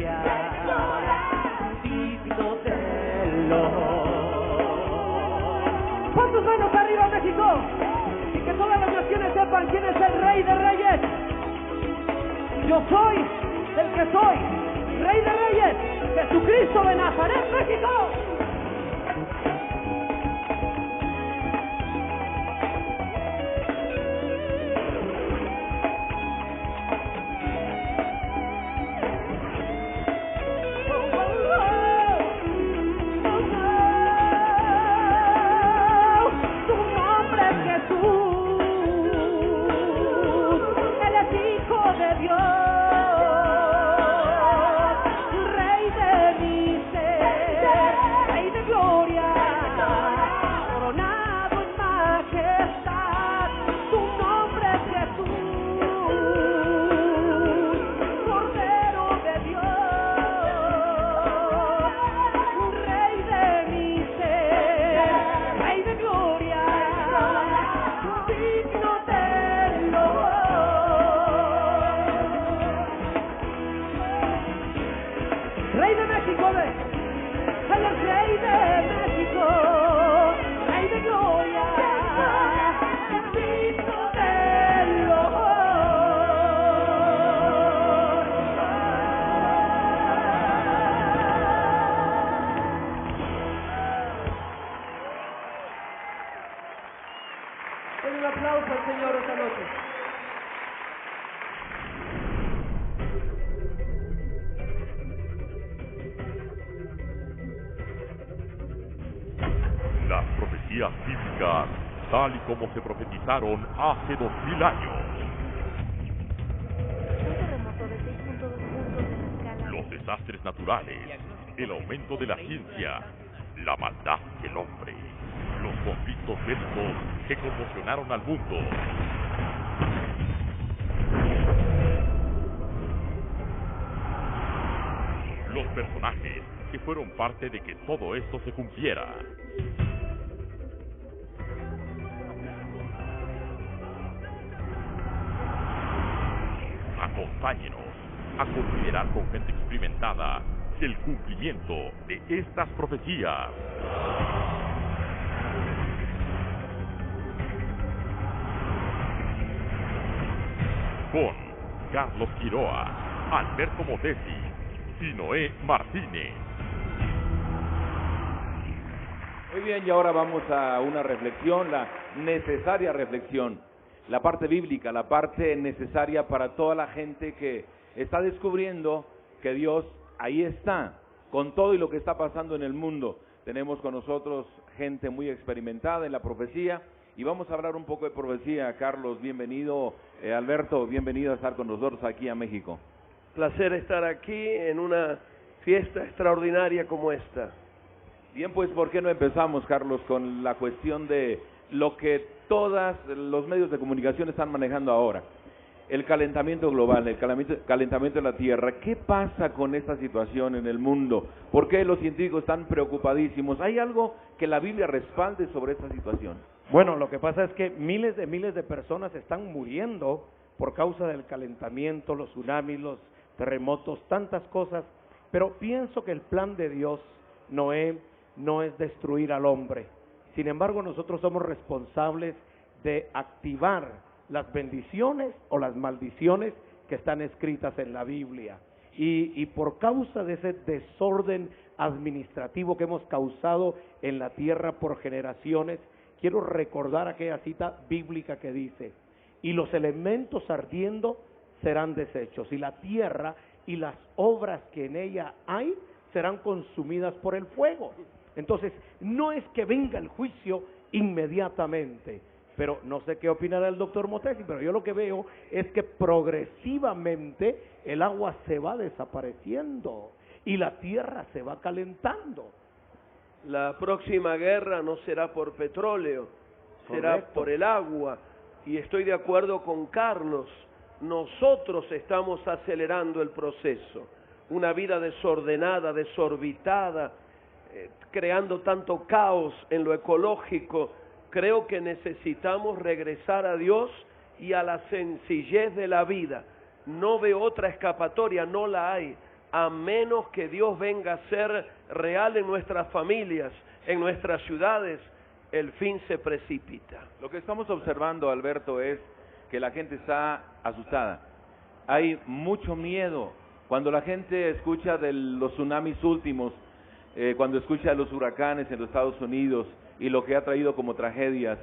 gloria, digno del honor. ¿Cuántos manos arriba, México? Y que todas las naciones sepan quién es el Rey de Reyes. Yo soy el que soy, Rey de Reyes, Jesucristo de Nazaret, México. Un aplauso al Señor esta noche. Las profecías bíblicas, tal y como se profetizaron hace 2000 años. Los desastres naturales, el aumento de la ciencia, la maldad del hombre, los conflictos bélicos que conmocionaron al mundo. Los personajes que fueron parte de que todo esto se cumpliera. Acompáñenos a considerar con gente experimentada el cumplimiento de estas profecías. Con Carlos Quiroa, Alberto Motesi y Noé Martínez. Muy bien, y ahora vamos a una reflexión, la necesaria reflexión, la parte bíblica, la parte necesaria para toda la gente que está descubriendo que Dios ahí está, con todo y lo que está pasando en el mundo. Tenemos con nosotros gente muy experimentada en la profecía, y vamos a hablar un poco de profecía. Carlos, bienvenido. Alberto, bienvenido a estar con nosotros aquí a México. Placer estar aquí en una fiesta extraordinaria como esta. Bien, pues, ¿por qué no empezamos, Carlos, con la cuestión de lo que todos los medios de comunicación están manejando ahora? El calentamiento global, el calentamiento de la Tierra. ¿Qué pasa con esta situación en el mundo? ¿Por qué los científicos están preocupadísimos? ¿Hay algo que la Biblia respalde sobre esta situación? Bueno, lo que pasa es que miles de personas están muriendo por causa del calentamiento, los tsunamis, los terremotos, tantas cosas, pero pienso que el plan de Dios, Noé, no es destruir al hombre. Sin embargo, nosotros somos responsables de activar las bendiciones o las maldiciones que están escritas en la Biblia. Y por causa de ese desorden administrativo que hemos causado en la tierra por generaciones, quiero recordar aquella cita bíblica que dice: y los elementos ardiendo serán deshechos, y la tierra y las obras que en ella hay serán consumidas por el fuego. Entonces, no es que venga el juicio inmediatamente, pero no sé qué opinará el doctor Motesi, pero yo lo que veo es que progresivamente el agua se va desapareciendo y la tierra se va calentando. La próxima guerra no será por petróleo, será Correcto. por el agua. Y estoy de acuerdo con Carlos, nosotros estamos acelerando el proceso. Una vida desordenada, desorbitada, creando tanto caos en lo ecológico. Creo que necesitamos regresar a Dios y a la sencillez de la vida. No veo otra escapatoria, no la hay. a menos que Dios venga a ser real en nuestras familias, en nuestras ciudades, el fin se precipita. Lo que estamos observando, Alberto, es que la gente está asustada. Hay mucho miedo. Cuando la gente escucha de los tsunamis últimos, cuando escucha de los huracanes en los Estados Unidos y lo que ha traído como tragedias,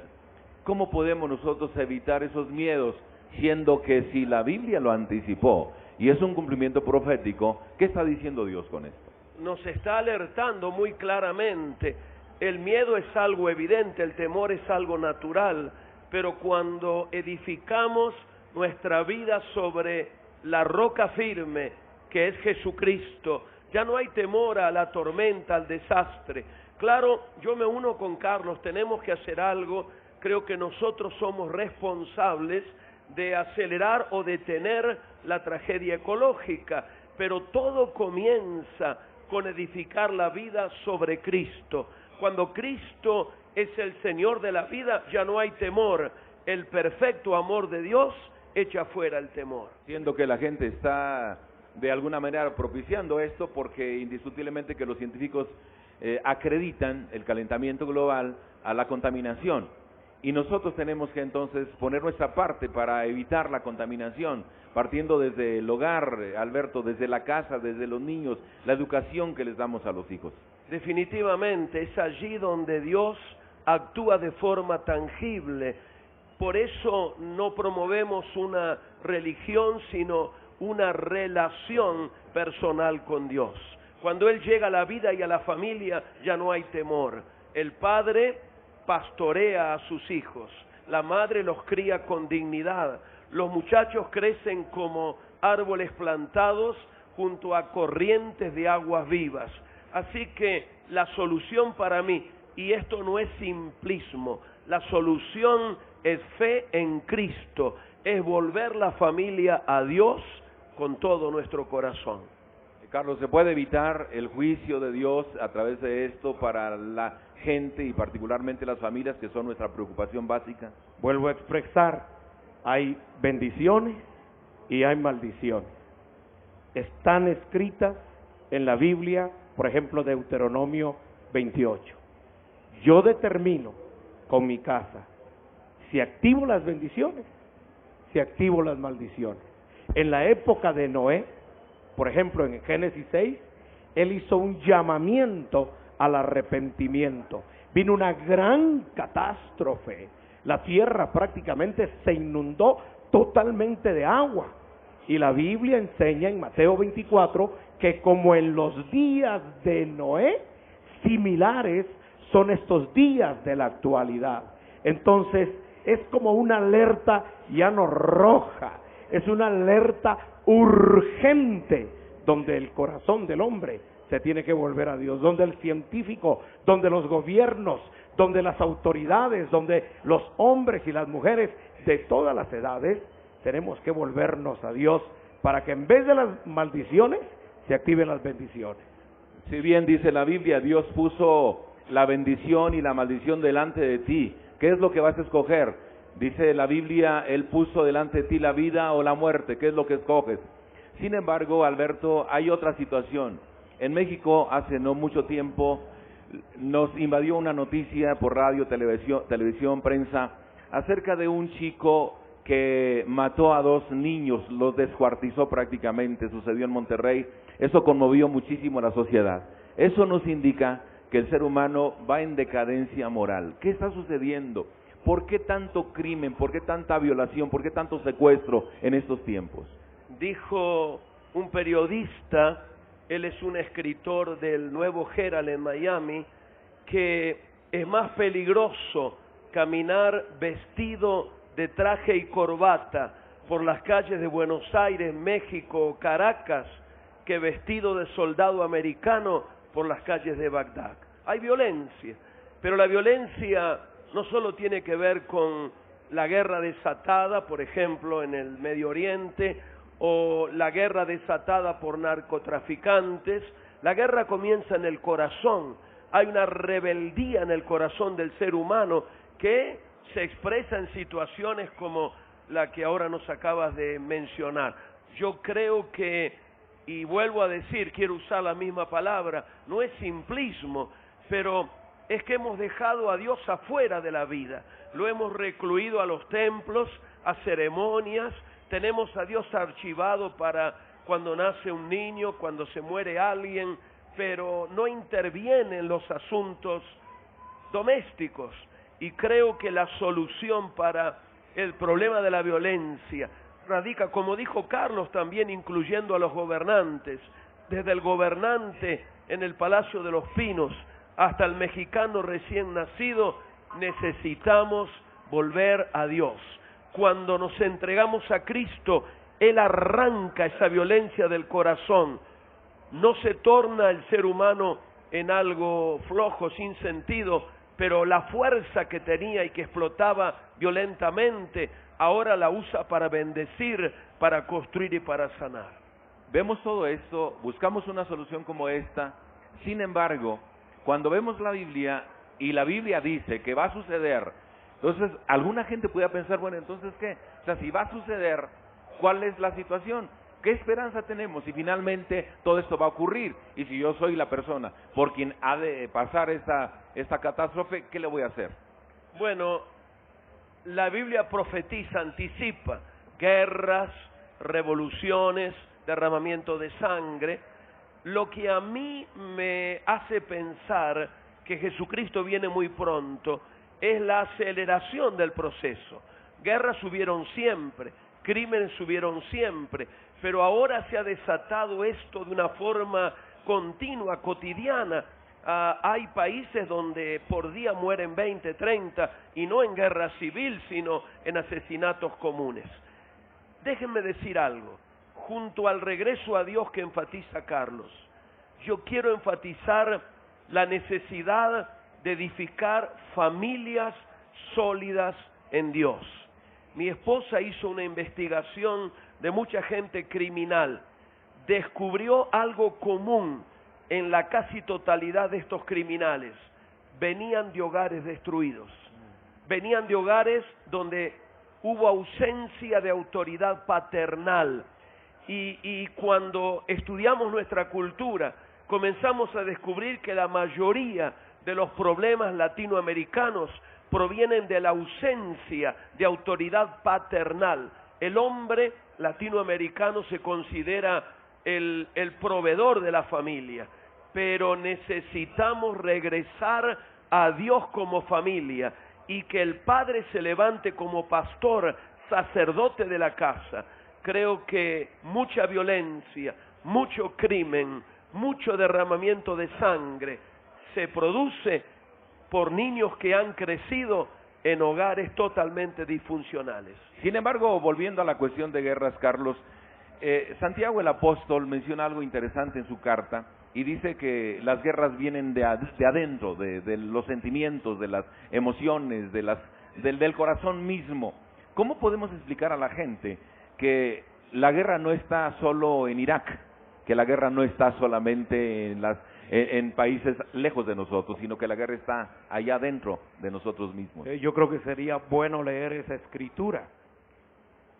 ¿cómo podemos nosotros evitar esos miedos, siendo que si la Biblia lo anticipó y es un cumplimiento profético, qué está diciendo Dios con esto? Nos está alertando muy claramente. El miedo es algo evidente, el temor es algo natural, pero cuando edificamos nuestra vida sobre la roca firme, que es Jesucristo, ya no hay temor a la tormenta, al desastre. Claro, yo me uno con Carlos, tenemos que hacer algo. Creo que nosotros somos responsables de acelerar o detener la tragedia ecológica, pero todo comienza con edificar la vida sobre Cristo. Cuando Cristo es el Señor de la vida, ya no hay temor. El perfecto amor de Dios echa fuera el temor. Siendo que la gente está de alguna manera propiciando esto, porque indiscutiblemente que los científicos acreditan el calentamiento global a la contaminación. Y nosotros tenemos que entonces poner nuestra parte para evitar la contaminación, partiendo desde el hogar, Alberto, desde la casa, desde los niños, la educación que les damos a los hijos. Definitivamente, es allí donde Dios actúa de forma tangible. Por eso no promovemos una religión, sino una relación personal con Dios. Cuando Él llega a la vida y a la familia, ya no hay temor. El padre pastorea a sus hijos, la madre los cría con dignidad, los muchachos crecen como árboles plantados junto a corrientes de aguas vivas. Así que la solución para mí, y esto no es simplismo, la solución es fe en Cristo, es volver la familia a Dios con todo nuestro corazón. Carlos, ¿se puede evitar el juicio de Dios a través de esto para la gente y particularmente las familias, que son nuestra preocupación básica? Vuelvo a expresar, hay bendiciones y hay maldiciones. Están escritas en la Biblia, por ejemplo, Deuteronomio 28. Yo determino con mi casa si activo las bendiciones, si activo las maldiciones. En la época de Noé, por ejemplo, en Génesis 6, él hizo un llamamiento al arrepentimiento. Vino una gran catástrofe. La tierra prácticamente se inundó totalmente de agua. Y la Biblia enseña en Mateo 24 que como en los días de Noé, similares son estos días de la actualidad. Entonces, es como una alerta ya no roja, es una alerta urgente, donde el corazón del hombre se tiene que volver a Dios, donde el científico, donde los gobiernos, donde las autoridades, donde los hombres y las mujeres de todas las edades, tenemos que volvernos a Dios para que en vez de las maldiciones se activen las bendiciones. Si bien dice la Biblia, Dios puso la bendición y la maldición delante de ti. ¿Qué es lo que vas a escoger? Dice la Biblia, Él puso delante de ti la vida o la muerte. ¿Qué es lo que escoges? Sin embargo, Alberto, hay otra situación. En México, hace no mucho tiempo, nos invadió una noticia por radio, televisión, prensa, acerca de un chico que mató a 2 niños, los descuartizó prácticamente, sucedió en Monterrey. Eso conmovió muchísimo a la sociedad. Eso nos indica que el ser humano va en decadencia moral. ¿Qué está sucediendo? ¿Por qué tanto crimen? ¿Por qué tanta violación? ¿Por qué tanto secuestro en estos tiempos? Dijo un periodista, él es un escritor del Nuevo Herald en Miami, que es más peligroso caminar vestido de traje y corbata por las calles de Buenos Aires, México, Caracas, que vestido de soldado americano por las calles de Bagdad. Hay violencia, pero la violencia no solo tiene que ver con la guerra desatada, por ejemplo, en el Medio Oriente, o la guerra desatada por narcotraficantes. La guerra comienza en el corazón. Hay una rebeldía en el corazón del ser humano que se expresa en situaciones como la que ahora nos acabas de mencionar. Yo creo que y vuelvo a decir, quiero usar la misma palabra, no es simplismo, pero es que hemos dejado a Dios afuera de la vida, lo hemos recluido a los templos, a ceremonias, tenemos a Dios archivado para cuando nace un niño, cuando se muere alguien, pero no interviene en los asuntos domésticos. Y creo que la solución para el problema de la violencia radica, como dijo Carlos, también incluyendo a los gobernantes, desde el gobernante en el Palacio de los Pinos hasta el mexicano recién nacido, necesitamos volver a Dios. Cuando nos entregamos a Cristo, Él arranca esa violencia del corazón. No se torna el ser humano en algo flojo, sin sentido, pero la fuerza que tenía y que explotaba violentamente, ahora la usa para bendecir, para construir y para sanar. Vemos todo esto, buscamos una solución como esta. Sin embargo, cuando vemos la Biblia y la Biblia dice que va a suceder, entonces alguna gente puede pensar, bueno, entonces ¿qué? O sea, si va a suceder, ¿cuál es la situación? ¿Qué esperanza tenemos si finalmente todo esto va a ocurrir? Y si yo soy la persona por quien ha de pasar esta catástrofe, ¿qué le voy a hacer? Bueno, la Biblia profetiza, anticipa guerras, revoluciones, derramamiento de sangre. Lo que a mí me hace pensar que Jesucristo viene muy pronto es la aceleración del proceso. Guerras hubieron siempre, crímenes hubieron siempre, pero ahora se ha desatado esto de una forma continua, cotidiana. Hay países donde por día mueren 20, 30, y no en guerra civil, sino en asesinatos comunes. Déjenme decir algo, junto al regreso a Dios que enfatiza Carlos, yo quiero enfatizar la necesidad de edificar familias sólidas en Dios. Mi esposa hizo una investigación de mucha gente criminal, descubrió algo común en la casi totalidad de estos criminales. Venían de hogares destruidos, venían de hogares donde hubo ausencia de autoridad paternal, y cuando estudiamos nuestra cultura comenzamos a descubrir que la mayoría de los problemas latinoamericanos provienen de la ausencia de autoridad paternal. El hombre latinoamericano se considera el proveedor de la familia, pero necesitamos regresar a Dios como familia y que el padre se levante como pastor, sacerdote de la casa. Creo que mucha violencia, mucho crimen, mucho derramamiento de sangre se produce por niños que han crecido en hogares totalmente disfuncionales. Sin embargo, volviendo a la cuestión de guerras, Carlos, Santiago el apóstol menciona algo interesante en su carta y dice que las guerras vienen de adentro, de los sentimientos, de las emociones, del corazón mismo. ¿Cómo podemos explicar a la gente que la guerra no está solo en Irak, que la guerra no está solamente en países lejos de nosotros, sino que la guerra está allá dentro de nosotros mismos? Yo creo que sería bueno leer esa escritura,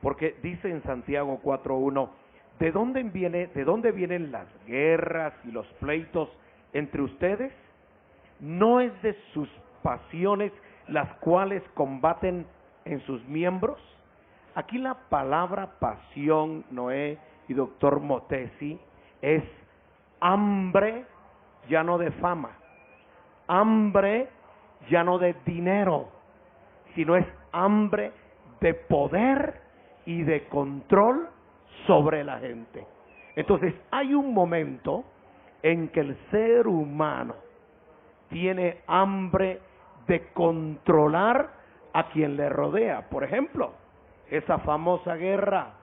porque dice en Santiago 4:1, ¿de dónde vienen las guerras y los pleitos entre ustedes? ¿No es de sus pasiones las cuales combaten en sus miembros? Aquí la palabra pasión, Noé y doctor Motesi, es hambre, ya no de fama, hambre ya no de dinero, sino es hambre de poder y de control sobre la gente. Entonces hay un momento en que el ser humano tiene hambre de controlar a quien le rodea. Por ejemplo, esa famosa guerra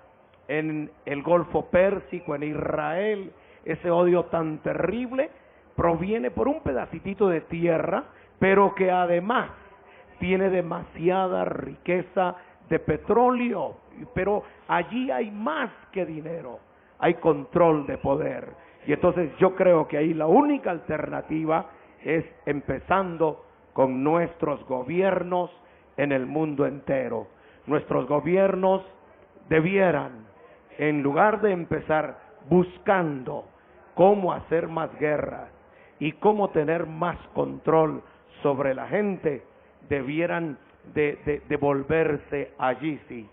en el Golfo Pérsico, en Israel, ese odio tan terrible proviene por un pedacitito de tierra, pero que además tiene demasiada riqueza de petróleo, pero allí hay más que dinero, hay control de poder. Y entonces yo creo que ahí la única alternativa es empezando con nuestros gobiernos en el mundo entero. Nuestros gobiernos debieran, en lugar de empezar buscando cómo hacer más guerra y cómo tener más control sobre la gente, debieran de volverse allí sí,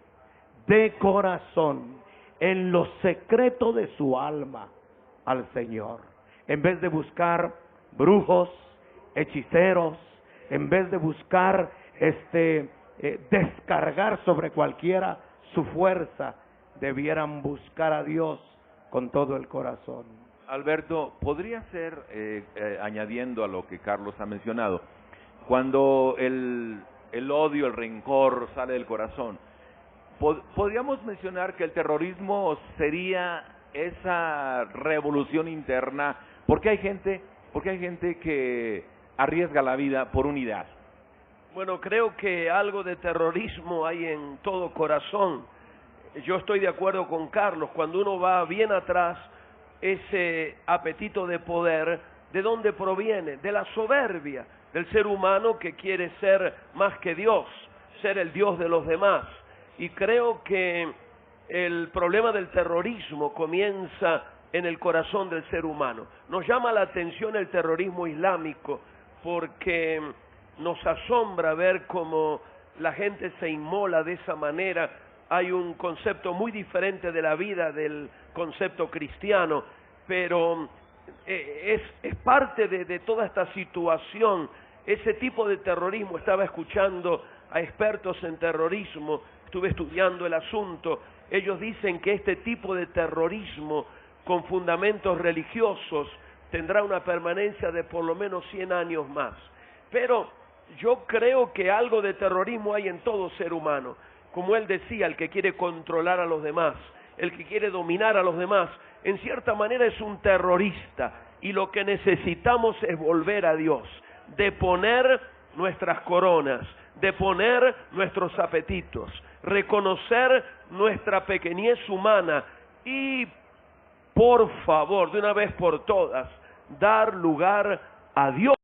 de corazón, en lo secreto de su alma, al Señor, en vez de buscar brujos, hechiceros, en vez de buscar descargar sobre cualquiera su fuerza, debieran buscar a Dios con todo el corazón. Alberto, podría ser, añadiendo a lo que Carlos ha mencionado, cuando el odio, el rencor sale del corazón, podríamos mencionar que el terrorismo sería esa revolución interna, porque hay gente que arriesga la vida por unidad. Bueno, creo que algo de terrorismo hay en todo corazón. Yo estoy de acuerdo con Carlos, cuando uno va bien atrás, ese apetito de poder, ¿de dónde proviene? De la soberbia del ser humano que quiere ser más que Dios, ser el Dios de los demás. Y creo que el problema del terrorismo comienza en el corazón del ser humano. Nos llama la atención el terrorismo islámico porque nos asombra ver cómo la gente se inmola de esa manera. Hay un concepto muy diferente de la vida del concepto cristiano, pero es parte de toda esta situación. Ese tipo de terrorismo, estaba escuchando a expertos en terrorismo, estuve estudiando el asunto, ellos dicen que este tipo de terrorismo con fundamentos religiosos tendrá una permanencia de por lo menos 100 años más. Pero yo creo que algo de terrorismo hay en todo ser humano. Como él decía, el que quiere controlar a los demás, el que quiere dominar a los demás, en cierta manera es un terrorista. Y lo que necesitamos es volver a Dios, deponer nuestras coronas, deponer nuestros apetitos, reconocer nuestra pequeñez humana y, por favor, de una vez por todas, dar lugar a Dios.